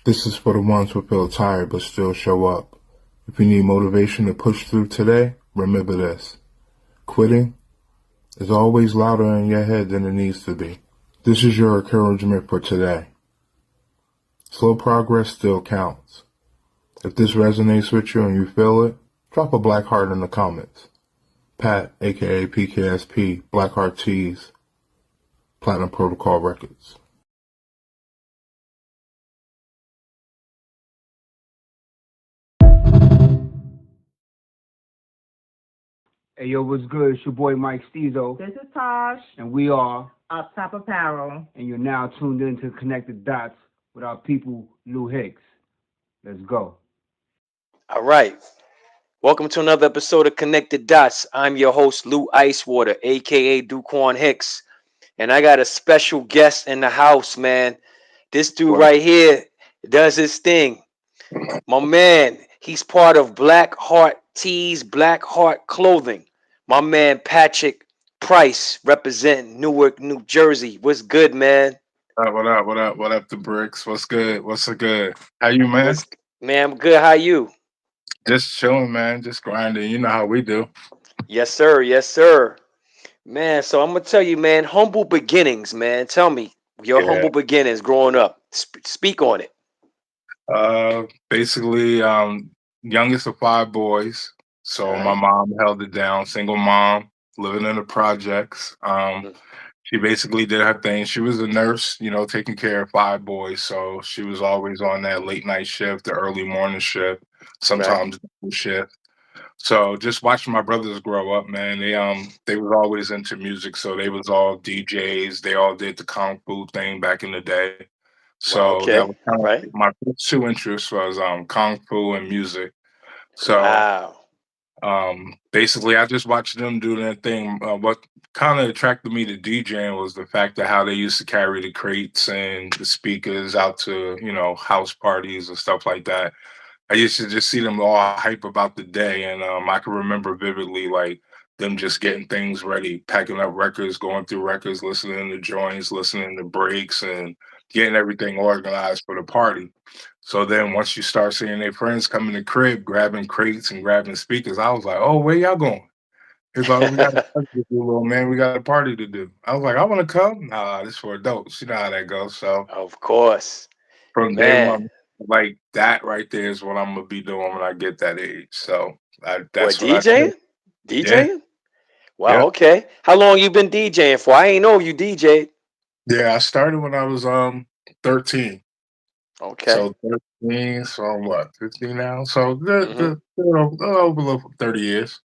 This is for the ones who feel tired but still show up. If you need motivation to push through today, remember this. Quitting is always louder in your head than it needs to be. This is your encouragement for today. Slow progress still counts. If this resonates with you and you feel it, drop a black heart in the comments. Pat, aka PKSP, Black Heart Tees, Platinum Protocol Records. Hey, yo, what's good? It's your boy Mike Steezo, This is Tosh, and we are, Up Top Apparel. and you're now tuned in to Connected Dots with our people, Lou Hicks. Let's go. All right. Welcome to another episode of Connected Dots. I'm your host, Lou Icewater, aka Duquan Hicks. And I got a special guest in the house, man. This dude right here does his thing. My man, he's part of Black Heart Tees, Black Heart Clothing. My man, Patrick Price, representing Newark, New Jersey. What's good, man? What up, the bricks? What's good? What's so good? How you, man? What's, man, I'm good. How you? Just chilling, man. Just grinding. You know how we do. Yes, sir. Yes, sir. Man, so I'm gonna tell you, man, humble beginnings, man. Tell me your Yeah. humble beginnings growing up. Speak on it. Basically, youngest of five boys. So All my right. mom held it down. Single mom, living in the projects. Mm. She basically did her thing. She was a nurse, taking care of five boys. So she was always on that late night shift, the early morning shift, Right. sometimes double shift. So just watching my brothers grow up, man, they was always into music. So they was all DJs. They all did the kung fu thing back in the day. Wow. So that Okay. was kind of Right. my first two interests was kung fu and music. So Wow. basically I just watched them do their thing. What kind of attracted me to DJing was the fact that how they used to carry the crates and the speakers out to, house parties and stuff like that. I used to just see them all hype about the day, and I can remember vividly like them just getting things ready, packing up records, going through records, listening to joints, listening to breaks, and getting everything organized for the party. So then once you start seeing their friends come in the crib, grabbing crates and grabbing speakers, I was like, "Oh, where y'all going?" He's like, "Oh, we got a party to do, little man. We got a party to do." I was like, "I want to come." Nah, this for adults. You know how that goes. So Of course, from day man. one, like that right there is what I'm gonna be doing when I get that age. So What that's what I did. DJing? Yeah, DJing? Wow. yeah, Okay. How long you been DJing for? I ain't know you DJed. yeah. I started when I was 13. Okay. So 13. So I'm what 15 now. So Hmm. over 30 years.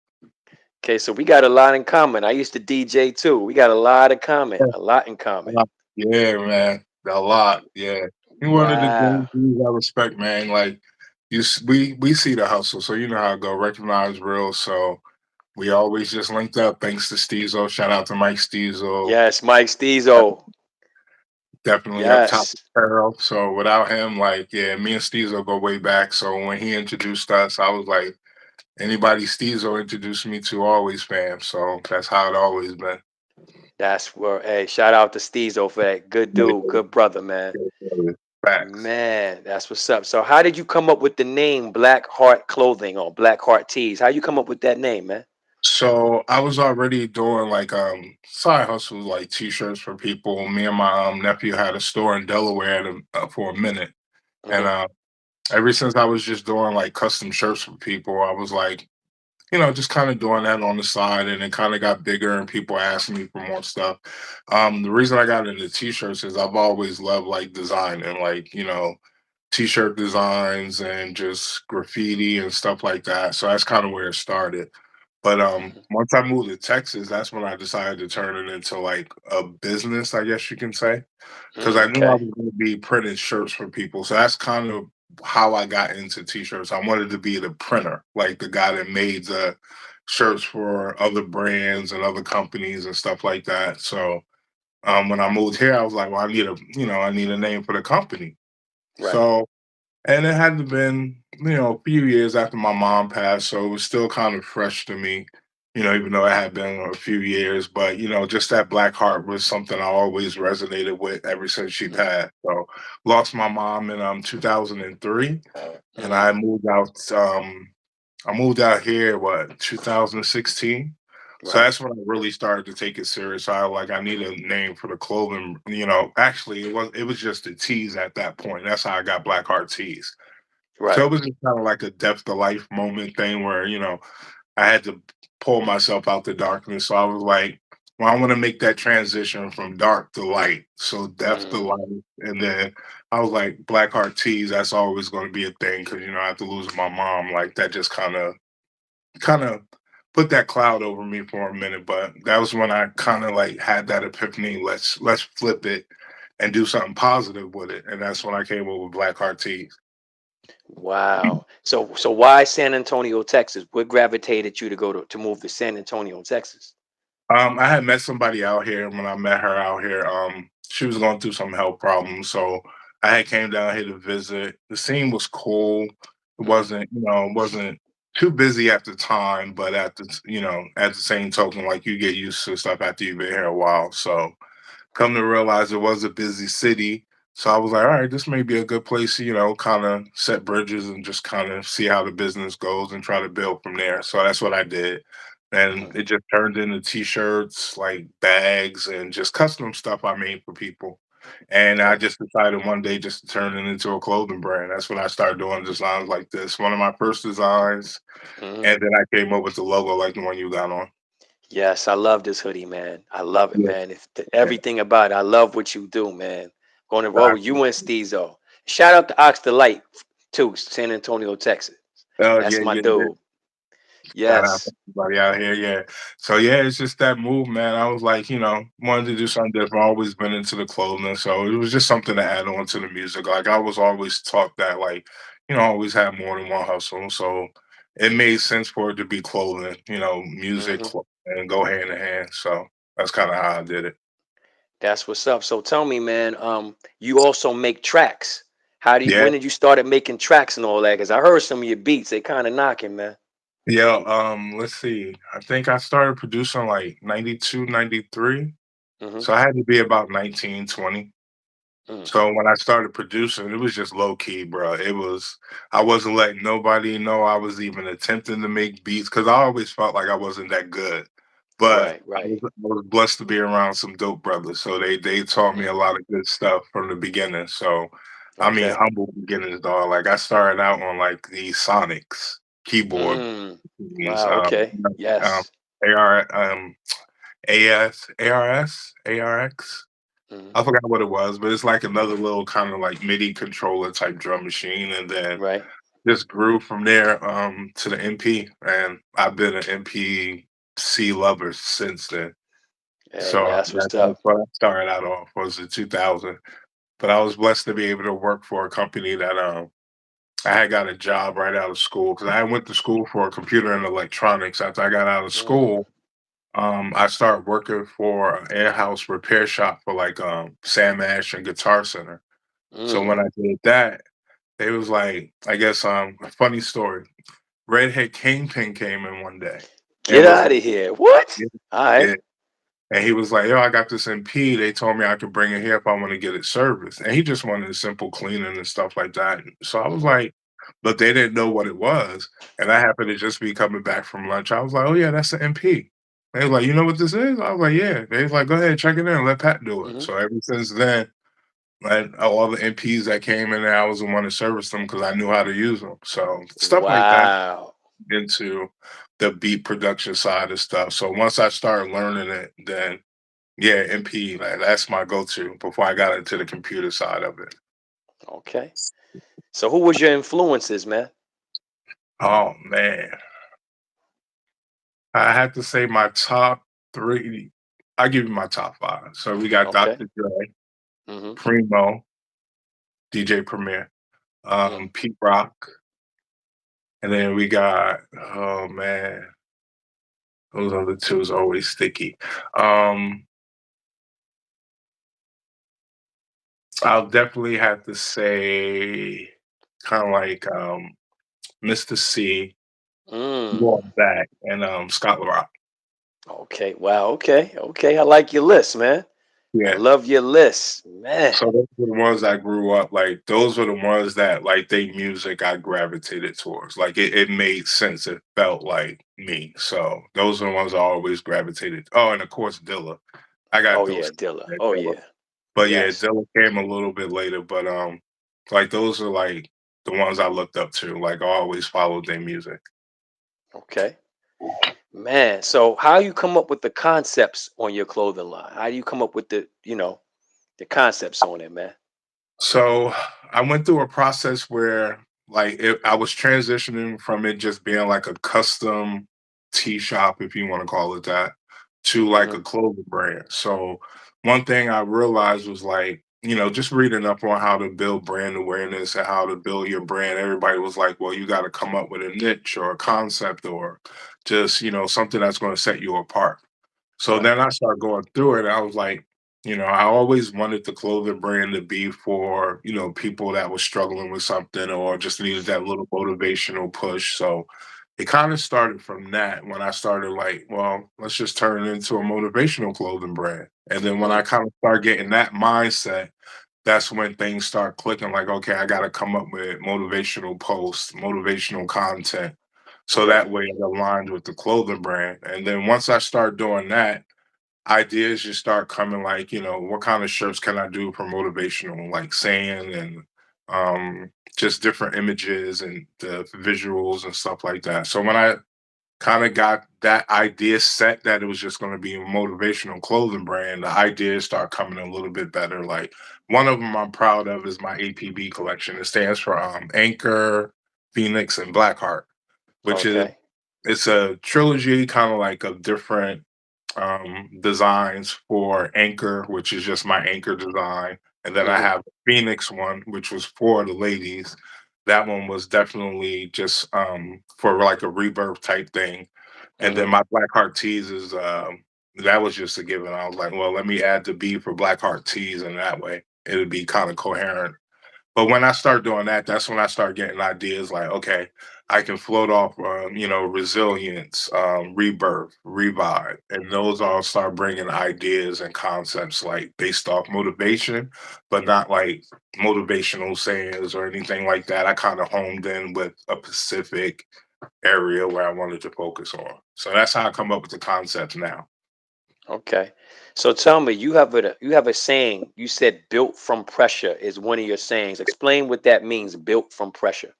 Okay. So we got a lot in common. I used to DJ too. We got a lot in common. Yeah, A lot in common. yeah, man, a lot. Yeah, you one of the Wow. things I respect, man. Like we see the hustle, so you know how it go. Recognize real. So we always just linked up. Thanks to Steezo. Shout out to Mike Steezo. Yes, Mike Steezo. Definitely up top Yes. of Pearl. So without him, like, yeah, me and Steezo go way back. So when he introduced us, I was like, anybody Steezo introduced me to, always fam. So that's how it always been. That's where, hey, shout out to Steezo for that. Good dude, Yeah, good brother, man. facts. Man, that's what's up. So, how did you come up with the name Black Heart Clothing or Black Heart Tees? How you come up with that name, man? So I was already doing like side hustles, like t-shirts for people. Me and my nephew had a store in Delaware for a minute, and Hmm. ever since I was just doing like custom shirts for people, I was like, just kind of doing that on the side, and it kind of got bigger, and people asking me for more stuff. The reason I got into t-shirts is I've always loved like design and like t-shirt designs and just graffiti and stuff like that. So that's kind of where it started. But Hmm. once I moved to Texas, that's when I decided to turn it into like a business, I guess you can say, because I knew I Okay. was going to be printing shirts for people. So that's kind of how I got into t-shirts. I wanted to be the printer, like the guy that made the shirts for other brands and other companies and stuff like that. So when I moved here, I was like, well, I need a name for the company. Right. So and it hadn't been, a few years after my mom passed, so it was still kind of fresh to me. even though it had been a few years, but just that black heart was something I always resonated with ever since she Mhm, passed. So lost my mom in 2003, and mhm, I moved out here what 2016. So right. that's when I really started to take it serious. I need a name for the clothing. Actually it was just the tees at that point. That's how I got Black Heart Tees. So Right. it was just kind of like a death to life moment thing where I had to pull myself out the darkness. So I was like, well, I want to make that transition from dark to light. So death to Mm, light. And then I was like, Black Heart Tees, that's always going to be a thing because, after losing my mom, like that just kind of put that cloud over me for a minute. But that was when I kind of like had that epiphany. Let's flip it and do something positive with it. And that's when I came up with Black Heart Tees. wow. So why San Antonio, Texas? What gravitated you to go to move to San Antonio, Texas? I had met somebody out here. When I met her out here, she was going through some health problems, so I had came down here to visit. The scene was cool. It Mhm, wasn't too busy at the time, but at the same token, like you get used to stuff after you've been here a while. So come to realize it was a busy city. So I was like, all right, this may be a good place to, kind of set bridges and just kind of see how the business goes and try to build from there. So that's what I did. And mhm, it just turned into t-shirts, like bags, and just custom stuff I made for people. And I okay. just decided one day just to turn it into a clothing brand. That's when I started doing designs like this. One of my first designs. Mhm. And then I came up with the logo like the one you got on. Yes, I love this hoodie, man. I love it, Yeah. man. Everything about it. I love what you do, man. Going to roll Yeah. with you and Stezo. Shout out to Ox the Light too, San Antonio, Texas. Oh, That's yeah, my yeah, yeah. dude. Shout out to Yes. everybody out here, yeah. So yeah, it's just that move, man. I was like, wanted to do something different. Always been into the clothing, so it was just something to add on to the music. Like I was always taught that, like, always have more than one hustle. So it made sense for it to be clothing, music, Hmm. and go hand in hand. So that's kind of how I did it. That's what's up. So tell me, man, you also make tracks. Yeah, When did you started making tracks and all that? Because I heard some of your beats, they kind of knocking, man. yeah. Let's see. I think I started producing like 92, 93. Hmm. So I had to be about 19, 20. Mm, So when I started producing, it was just low key, bro. I wasn't letting nobody know I was even attempting to make beats because I always felt like I wasn't that good. But right, I was, right. I was blessed to be around some dope brothers. So they taught me a Mm, lot of good stuff from the beginning. So I mean, okay. humble beginnings, dog. Like I started out on like the Sonics keyboard, Mm, these wow, okay. um, Yes. AR, ARX. Hmm. I forgot what it was, but it's like another little kind of like MIDI controller type drum machine, and then Right. just grew from there to the MP, and I've been an MPC lover since then. Hey, So that's what's that's up. what I started out off was in 2000. But I was blessed to be able to work for a company that I had got a job right out of school because I went to school for computer and electronics. After I got out of Mm, school, I started working for an air-house repair shop for like Sam Ash and Guitar Center. So when mm. I did that, they was like, I guess a funny story. Redhead Kingpin came in one day and Get was out like, of here. What? yeah, All yeah. right. And he was like, yo, I got this MP. They told me I could bring it here if I want to get it serviced. And he just wanted a simple cleaning and stuff like that. So I was Hmm. like, but they didn't know what it was. And I happened to just be coming back from lunch. I was like, oh yeah, that's the MP. They was like, you know what this is? I was like, yeah. They was like, go ahead, check it in, let Pat do it. Hmm. So ever since then, like all the MPs that came in there, I was the one to service them because I knew how to use them. So stuff like that Wow. into the beat production side of stuff. So once I started learning it, then yeah, MP, like that's my go-to before I got into the computer side of it. Okay. So who was your influences, man? Oh man. I had to say my top three. I give you my top five. So we got Okay. Dr. Dre, Hmm. Primo, DJ Premier, Mm. Pete Rock, and then we got oh man, those other two is always sticky. Um, I'll definitely have to say kind of like Mr. C, Mm. going back, and Scott LaRock. Okay. Wow. Okay. Okay. I like your list, man. I Yeah. love your list, man. So those were the ones I grew up like. Those were the ones that like they music I gravitated towards. Like it made sense. It felt like me. So those are the ones I always gravitated. Oh, and of course Dilla. I got Oh yeah, those. Dilla. At Oh Dilla. yeah. But yeah, Yes. Dilla came a little bit later. But like those are like the ones I looked up to. Like I always followed their music. Okay. Man, so how you come up with the concepts on your clothing line? How do you come up with the concepts on it, man? So I went through a process where like I was transitioning from it just being like a custom tea shop, if you want to call it that, to like Hmm. a clothing brand. So one thing I realized was like, just reading up on how to build brand awareness and how to build your brand, everybody was like, well, you got to come up with a niche or a concept or just, something that's going to set you apart. So Right. then I started going through it. I was like, I always wanted the clothing brand to be for, people that were struggling with something or just needed that little motivational push. So it kind of started from that when I started like, well, let's just turn it into a motivational clothing brand. And then when I Mm, kind of start getting that mindset, that's when things start clicking like, okay, I got to come up with motivational posts, motivational content. So that right. way it aligned with the clothing brand. And then once I start doing that, ideas just start coming like, what kind of shirts can I do for motivational, like saying and just different images and the visuals and stuff like that. So when I kind of got that idea set that it was just going to be a motivational clothing brand, the ideas start coming a little bit better. Like one of them I'm proud of is my APB collection. It stands for Anchor, Phoenix, and Blackheart, which is Okay. it's a trilogy, kind of like of different designs for Anchor, which is just my Anchor design. And then I Hmm. have the Phoenix one, which was for the ladies. That one was definitely just for like a rebirth type thing. And Hmm. then my Black Heart tees is that was just a given. I was like, well, let me add the B for Black Heart tees, and that way it would be kind of coherent. But when I start doing that, that's when I start getting ideas like, okay, I can float off, resilience, rebirth, revive, and those all start bringing ideas and concepts like based off motivation, but not like motivational sayings or anything like that. I kind of homed in with a specific area where I wanted to focus on. So that's how I come up with the concepts now. Okay. So tell me, you have a saying. You said "built from pressure" is one of your sayings. Explain what that means. Built from pressure.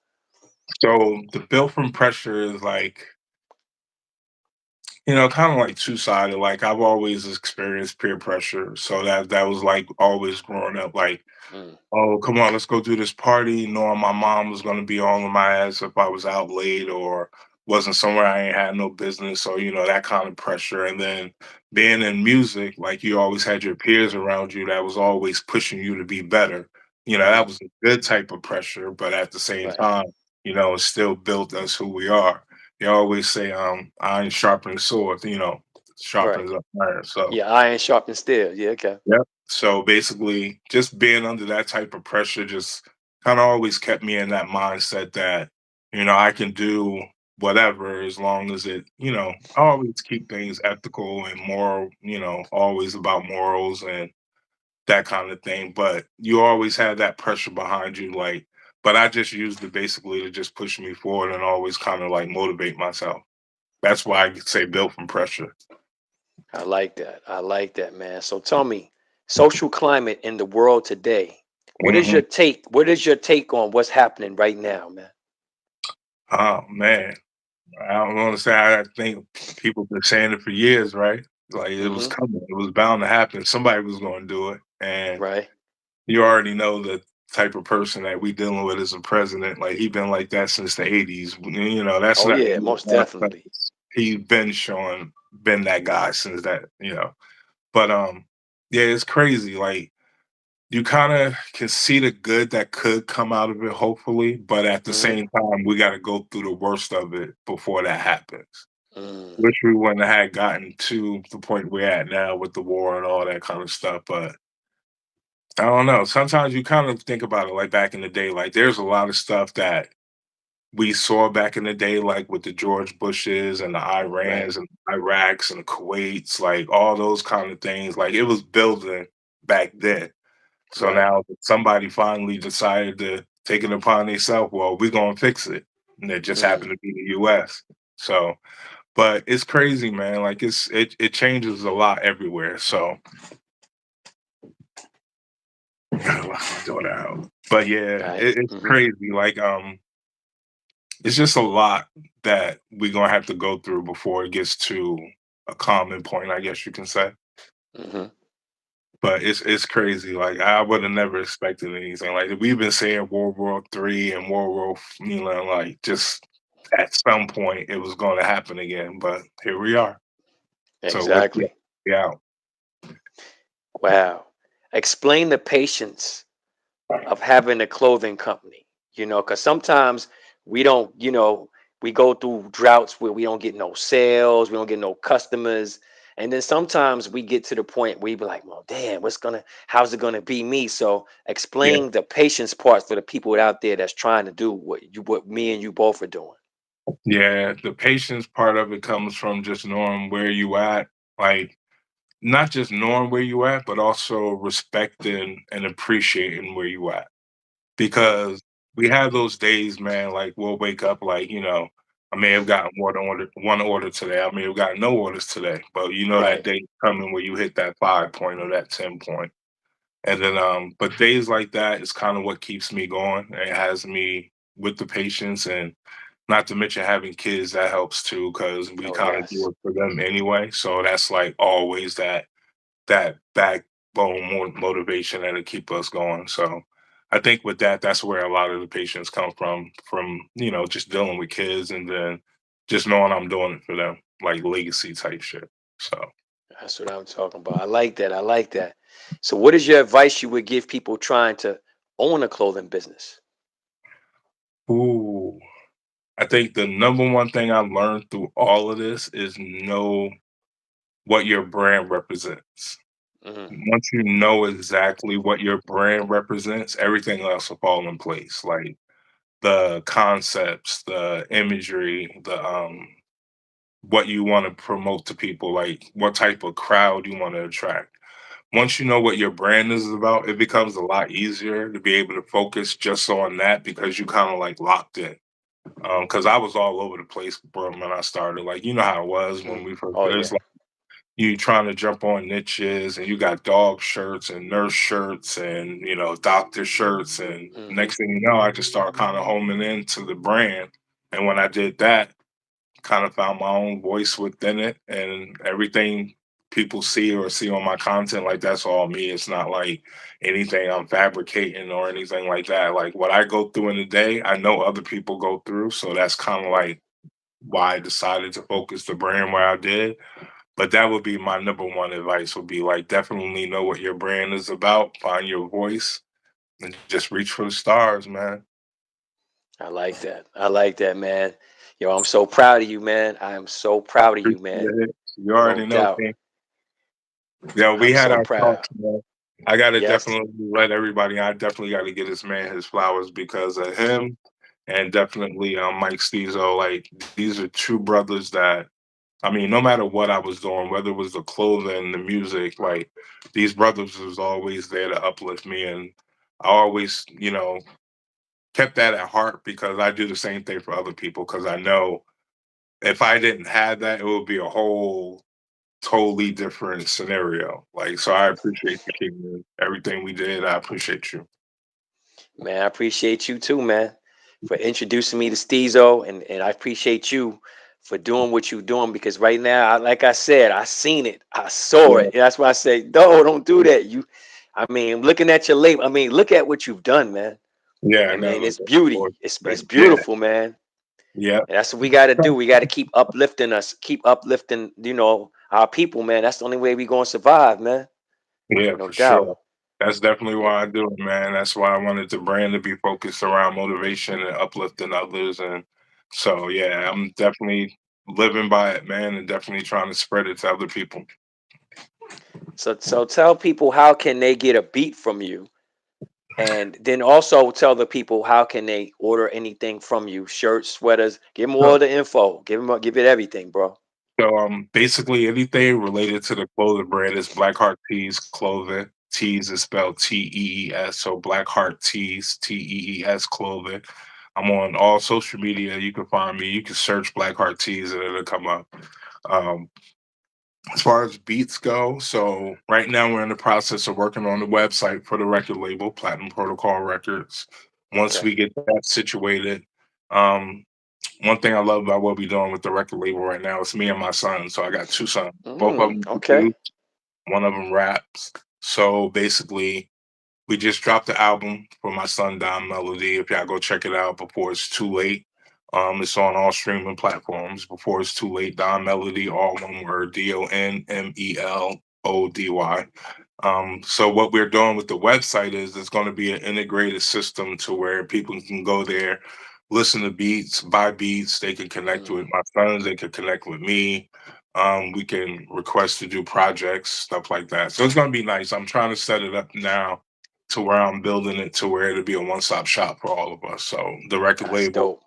So the built from pressure is like, kind of like two-sided. Like I've always experienced peer pressure. So that was like always growing up, like, Mm, oh, come on, let's go do this party, knowing my mom was gonna be all on my ass if I was out late or wasn't somewhere I ain't had no business, or that kind of pressure. And then being in music, like you always had your peers around you that was always pushing you to be better. That mm, was a good type of pressure, but at the same right. time, it still built us who we are. They always say, iron sharpens sword, Right. sharpens up iron. So Yeah. Iron sharpens steel. Yeah. Okay. yep. So basically, just being under that type of pressure just kind of always kept me in that mindset that, I can do whatever as long as I always keep things ethical and moral, always about morals and that kind of thing. But you always have that pressure behind you. Like, but I just used it basically to just push me forward and always kind of like motivate myself. That's why I could say built from pressure. I like that. I like that, man. So tell me, social climate in the world today. What is Mhm. your take? What is your take on what's happening right now, man? Oh man. I don't want to say I think people been saying it for years, right? Like it was Hmm. coming, it was bound to happen. Somebody was going to do it, and Right. you already know the type of person that we dealing with as a president. Like he been like that since the '80s. That's Oh not yeah, most definitely. he's been showing been that guy since that. But yeah, it's crazy. Like you kind of can see the good that could come out of it, hopefully. But at the Hmm. same time, we got to go through the worst of it before that happens. Mm. Wish we wouldn't have had gotten to the point we're at now with the war and all that kind of stuff, but I don't know. Sometimes you kind of think about it like back in the day, like there's a lot of stuff that we saw back in the day, like with the George Bushes and the Right. Irans and Iraqs and the Kuwaits, like all those kind of things, like it was building back then. So Right. now that somebody finally decided to take it upon themselves, well, we're gonna fix it. And it just Mm. happened to be the US. So, but it's crazy, man. Like it changes a lot everywhere. So gotta lock my daughter out. But yeah, Right. it's Mm-hmm. crazy. Like it's just a lot that we're gonna have to go through before it gets to a common point, I guess you can say. Mm-hmm. But it's crazy. Like I would have never expected anything. Like we've been saying World War III and like just at some point it was going to happen again. But here we are. So let's Exactly. get out. Wow. Explain the patience of having a clothing company, because sometimes we don't, we go through droughts where we don't get no sales, we don't get no customers. And then sometimes we get to the point where we be like, well, damn, how's it gonna be me? So Yeah, explain the patience part for the people out there that's trying to do what me and you both are doing. yeah. The patience part of it comes from just knowing where you at. Like not just knowing where you at, but also respecting and appreciating where you at. Mm, Because we have those days, man, like we'll wake up like, I may have gotten one order today. I may have gotten no orders today. But you know that right. day coming where you hit that 5 point or that 10 point. And then but days like that is kind of what keeps me going. It has me with the patience and not to mention having kids that helps too, because we Oh kind of yes. do it for them anyway. So that's like always that backbone motivation that'll keep us going. So I think with that, that's where a lot of the patients come from, just dealing with kids and then just knowing I'm doing it for them, like legacy type shit. So, That's what I'm talking about. I like that. I like that. So what is your advice you would give people trying to own a clothing business? ooh, I think the number one thing I learned through all of this is know what your brand represents. Hmm. Once you know exactly what your brand represents, everything else will fall in place. Like the concepts, the imagery, the what you want to promote to people, like what type of crowd you want to attract. Once you know what your brand is about, it becomes a lot easier to be able to focus just on that because you kind of like locked in. Because I was all over the place, bro, when I started. Like you know how it was when we first. Oh It's yeah. like you trying to jump on niches, and you got dog shirts and nurse shirts and doctor shirts, and Hmm. next thing you know, I just start kind of homing into the brand. And when I did that, kind of found my own voice within it, and everything people see on my content, like that's all me. It's not like anything I'm fabricating or anything like that. Like what I go through in the day, I know other people go through, so that's kind of like why I decided to focus the brand where I did. But that would be my number one advice would be like definitely know what your brand is about, find your voice, and just reach for the stars, man. I like that. I like that, man. Yo, I'm so proud of you, man. I am so proud of you, man. Appreciate it. You No already know, doubt. King. Yeah, we I'm had so our proud. talks, man. I gotta Yes. definitely let everybody. I definitely got to get this man his flowers because of him, and definitely Mike Stezo. Like these are two brothers that I mean, no matter what I was doing, whether it was the clothing, the music, like these brothers was always there to uplift me, and I always, kept that at heart because I do the same thing for other people because I know if I didn't have that, it would be a whole totally different scenario. Like, so I appreciate you, King, everything we did. I appreciate you. Man, I appreciate you too, man, for introducing me to Steezo, and I appreciate you for doing what you're doing because right now, like I said, I seen it, I saw Yeah, it. That's why I say, no, don't do that. I mean, looking at your label, I mean, look at what you've done, man. yeah, I I mean, know. it's beauty. Boy, It's yeah, beautiful, man. yeah, And that's what we got to do. We got to keep uplifting us, keep uplifting, our people, man. That's the only way we gonna survive, man. yeah, No for doubt. sure. That's definitely Yeah. why I do it, man. That's why I wanted the brand to be focused around motivation and uplifting others. And so, yeah, I'm definitely living by it, man, and definitely trying to spread it to other people. So tell people how can they get a beat from you And then also tell the people how can they order anything from you, shirts, sweaters. Give them So, all the info. Give it everything, bro. basically anything related to the clothing brand is Blackheart Tees clothing. Tees is spelled Tees, so Blackheart Tees, Tees clothing. I'm on all social media. You can find me. You can search Blackheart Tees and it'll come up. Um, as far as beats go, so right now we're in the process of working on the website for the record label, Platinum Protocol Records. Once Okay. we get that situated, um, one thing I love about what we're doing with the record label right now is me and my son. So I got two sons. Both of them Okay. produce, one of them raps. So basically, we just dropped the album for my son Don Melody. If y'all go check it out before it's too late. It's on all streaming platforms. Before it's too late, Don Melody, all one word, DonMelody. So what we're doing with the website is it's going to be an integrated system to where people can go there, listen to beats, buy beats. They can connect with my sons. They can connect with me. We can request to do projects, stuff like that. So it's going to be nice. I'm trying to set it up now to where I'm building it to where it'll be a one-stop shop for all of us. So the record That's label, dope.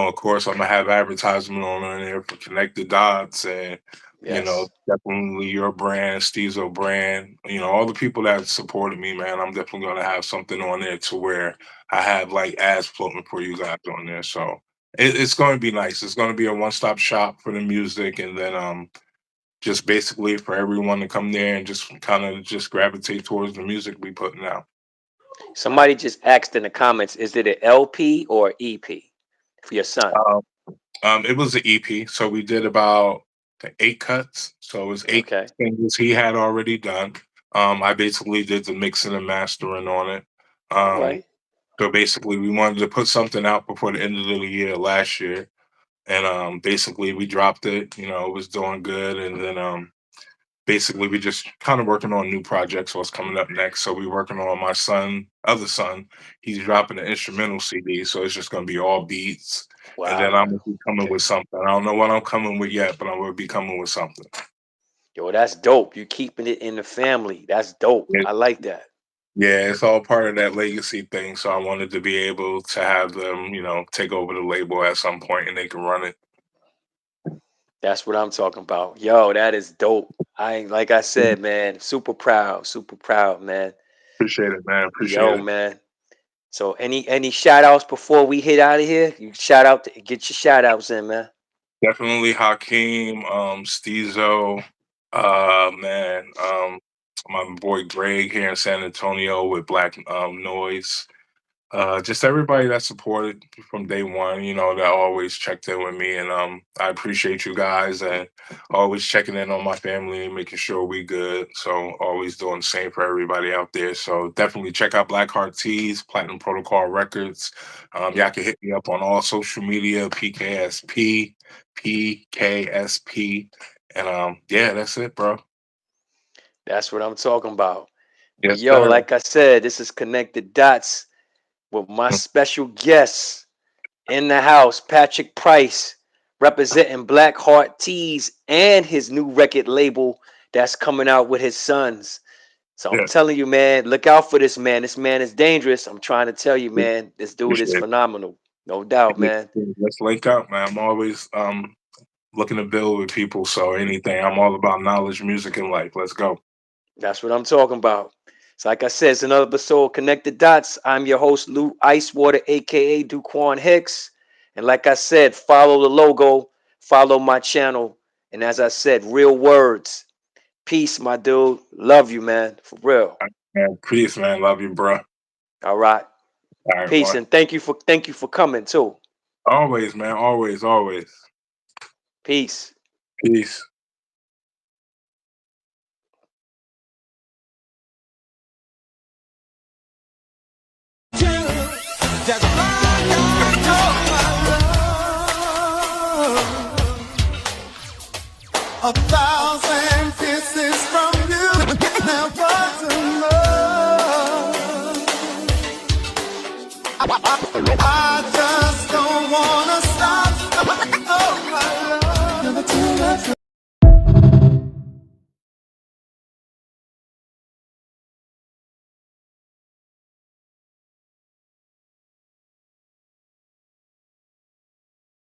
of course, I'm gonna have advertisement on there for Connect the Dots and Yes. definitely your brand, Steezo brand, all the people that supported me, man. I'm definitely gonna have something on there to where I have like ads floating for you guys on there. So it's gonna be nice. It's gonna be a one-stop shop for the music, and then just basically for everyone to come there and just kind of just gravitate towards the music we putting out. Somebody just asked in the comments, is it an LP or EP for your son? It was an EP, so we did about 8 cuts. So it was 8 Okay. singles he had already done. I basically did the mixing and mastering on it. All Um, right. so basically, we wanted to put something out before the end of the year last year, and basically we dropped it. It was doing good, and then basically we just kind of working on new projects. What's coming up next? So we working on my other son. He's dropping an instrumental CD, so it's just gonna be all beats. And then I'm Wow. gonna be coming Okay. with something. I don't know what I'm coming with yet, but I'm gonna be coming with something. Yo, that's dope. You keeping it in the family. That's dope. It- I like that. yeah, it's all part of that legacy thing. So I wanted to be able to have them, take over the label at some point and they can run it. That's what I'm talking about. Yo, that is dope. Like I Yeah, said, man, super proud, man. appreciate it, man. Appreciate Yo, it. man. So any shout outs before we hit out of here? You get your shout outs in, man. Definitely Hakeem, Steezo, man, my boy Greg here in San Antonio with Black Noise. Just everybody that supported from day one, that always checked in with me, and I appreciate you guys and always checking in on my family and making sure we good. So always doing the same for everybody out there. So definitely check out Blackheart Tees, Platinum Protocol Records. Y'all can hit me up on all social media, PKSP, and yeah, that's it, bro. That's what I'm talking about. But Yes, yo, sir. like I said, this is Connected Dots with my special guest in the house, Patrick Price, representing Black Heart Tees and his new record label that's coming out with his sons. So I'm Yeah, telling you, man, look out for this man. This man is dangerous. I'm trying to tell you, man, this dude is appreciate phenomenal. No doubt, it. man. Let's link up, man. I'm always looking to build with people. So anything, I'm all about knowledge, music, and life. Let's go. That's what I'm talking about. So, like I said, it's another episode of Connected Dots. I'm your host, Lou Icewater, aka Duquan Hicks. And like I said, follow the logo, follow my channel. And as I said, real words. Peace, my dude. Love you, man. For real. Man, peace, man. Love you, bro. All right. All right, Peace. boy. And thank you for coming too. Always, man. Always, always. Peace. Peace. Just like I told my love, 1,000 kisses from you, never to know. I